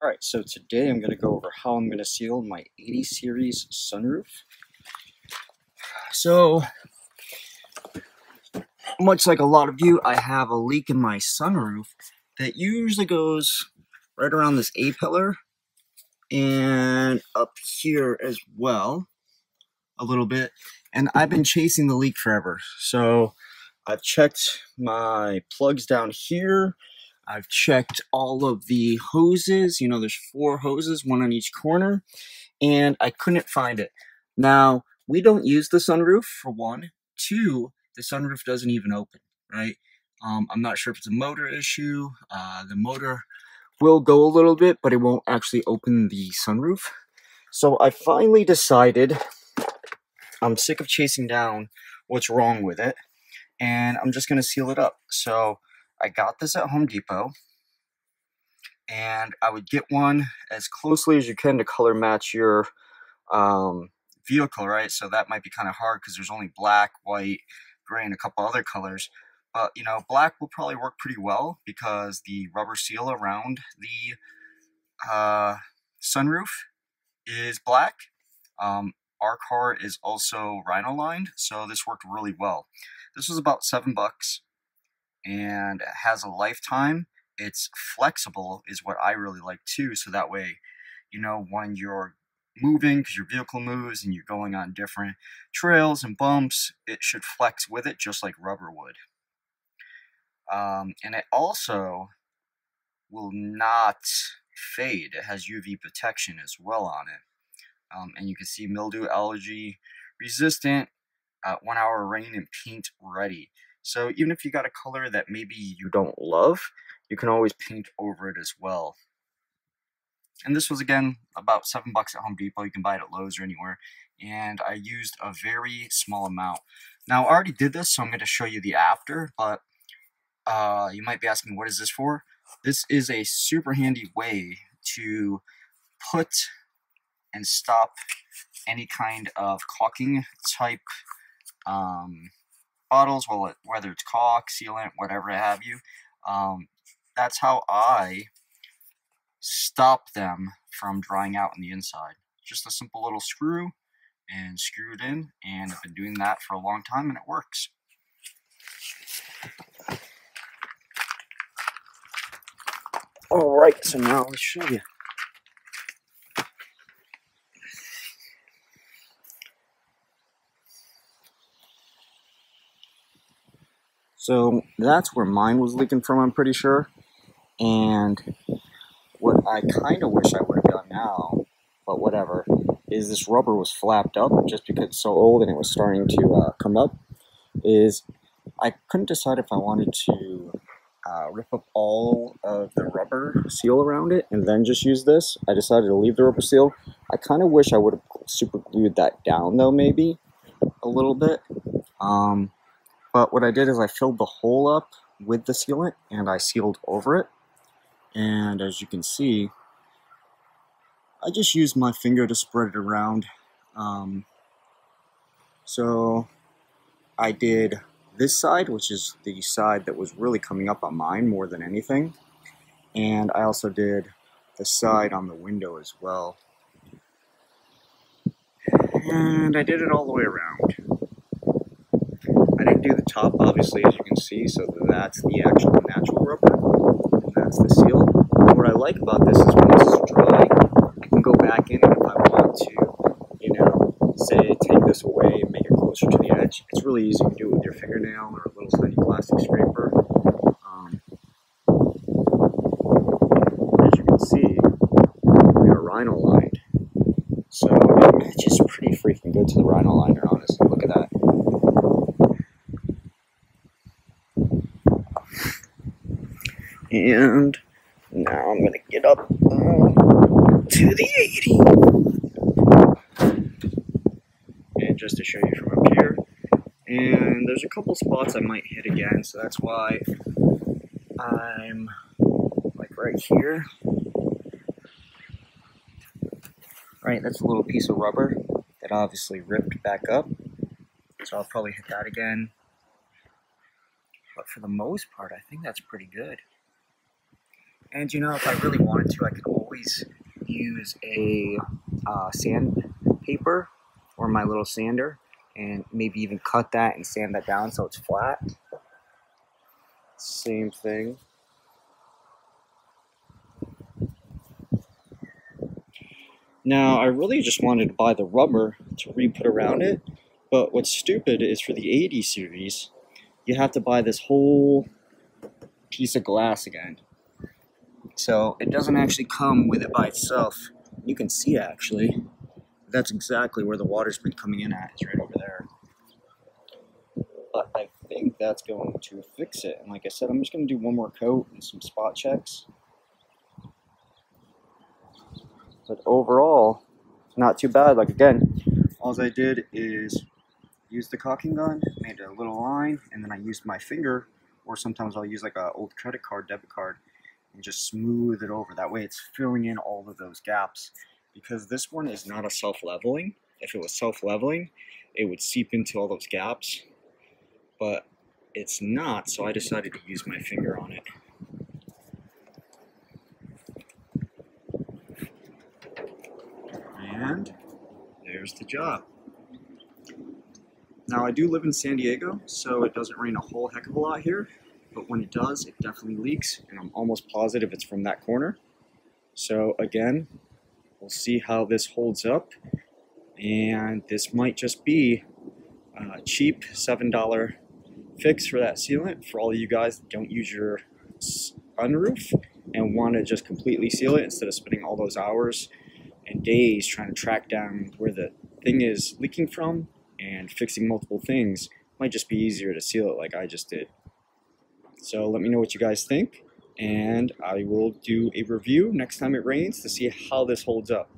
Alright, so today I'm going to go over how I'm going to seal my 80 series sunroof. So, much like a lot of you, I have a leak in my sunroof that usually goes right around this A-pillar and up here as well, a little bit. And I've been chasing the leak forever. So, I've checked my plugs down here. I've checked all of the hoses. You know, there's 4 hoses, one on each corner, and I couldn't find it. Now, we don't use the sunroof, for one. 2, the sunroof doesn't even open, right? I'm not sure if it's a motor issue. The motor will go a little bit, but it won't actually open the sunroof. So I finally decided I'm sick of chasing down what's wrong with it, and I'm just going to seal it up. So I got this at Home Depot, and I would get one as closely as you can to color match your vehicle, right? So that might be kind of hard because there's only black, white, gray, and a couple other colors. But, you know, black will probably work pretty well because the rubber seal around the sunroof is black. Our car is also rhino lined, so this worked really well. This was about $7, and it has a lifetime. It's flexible is what I really like too, so that way, you know, when you're moving, because your vehicle moves and you're going on different trails and bumps, it should flex with it just like rubber would. And it also will not fade. It has UV protection as well on it. And you can see mildew, allergy resistant, 1 hour rain and paint ready. So even if you got a color that maybe you don't love, you can always paint over it as well. And this was, again, about $7 at Home Depot. You can buy it at Lowe's or anywhere. And I used a very small amount. Now, I already did this, so I'm going to show you the after. But you might be asking, what is this for? This is a super handy way to put and stop any kind of caulking type bottles, well, whether it's caulk, sealant, whatever have you. That's how I stop them from drying out on the inside. Just a simple little screw and screw it in, and I've been doing that for a long time and it works. Alright, so now let's show you. So that's where mine was leaking from, I'm pretty sure. And what I kind of wish I would have done now, but whatever, is this rubber was flapped up just because it's so old and it was starting to come up, is I couldn't decide if I wanted to rip up all of the rubber seal around it and then just use this. I decided to leave the rubber seal. I kind of wish I would have super glued that down though, maybe a little bit. But what I did is I filled the hole up with the sealant and I sealed over it. And as you can see, I just used my finger to spread it around. So I did this side, which is the side that was really coming up on mine more than anything. And I also did the side on the window as well. And I did it all the way around. I didn't do the top, obviously, as you can see, so that's the actual natural rubber, and that's the seal. And what I like about this is when this is dry, I can go back in, and if I want to, you know, say, take this away and make it closer to the edge, it's really easy to do it with your fingernail or a little tiny plastic scraper. As you can see, we are rhino lined. So it matches pretty freaking good to the rhino liner, honestly. Look at that. And now I'm going to get up to the 80. And just to show you from up here. And there's a couple spots I might hit again, so that's why I'm like right here. Right, that's a little piece of rubber that obviously ripped back up. So I'll probably hit that again. But for the most part, I think that's pretty good. And you know, if I really wanted to, I could always always use a sandpaper or my little sander, and maybe even cut that and sand that down so it's flat. Same thing. Now, I really just wanted to buy the rubber to re-put around it, but what's stupid is for the 80 series, you have to buy this whole piece of glass again. So it doesn't actually come with it by itself. You can see actually, that's exactly where the water's been coming in at, is right over there. But I think that's going to fix it. And like I said, I'm just going to do one more coat and some spot checks. But overall, not too bad. Like again, all I did is use the caulking gun, made a little line, and then I used my finger, or sometimes I'll use like an old credit card, debit card, and just smooth it over. That way it's filling in all of those gaps. Because this one is not a self-leveling. If it was self-leveling, it would seep into all those gaps. But it's not, so I decided to use my finger on it. And there's the job. Now I do live in San Diego, so it doesn't rain a whole heck of a lot here, but when it does, it definitely leaks, and I'm almost positive it's from that corner. So again, we'll see how this holds up, and this might just be a cheap $7 fix for that sealant for all of you guys that don't use your sunroof and want to just completely seal it instead of spending all those hours and days trying to track down where the thing is leaking from and fixing multiple things. Might just be easier to seal it like I just did. So let me know what you guys think, and I will do a review next time it rains to see how this holds up.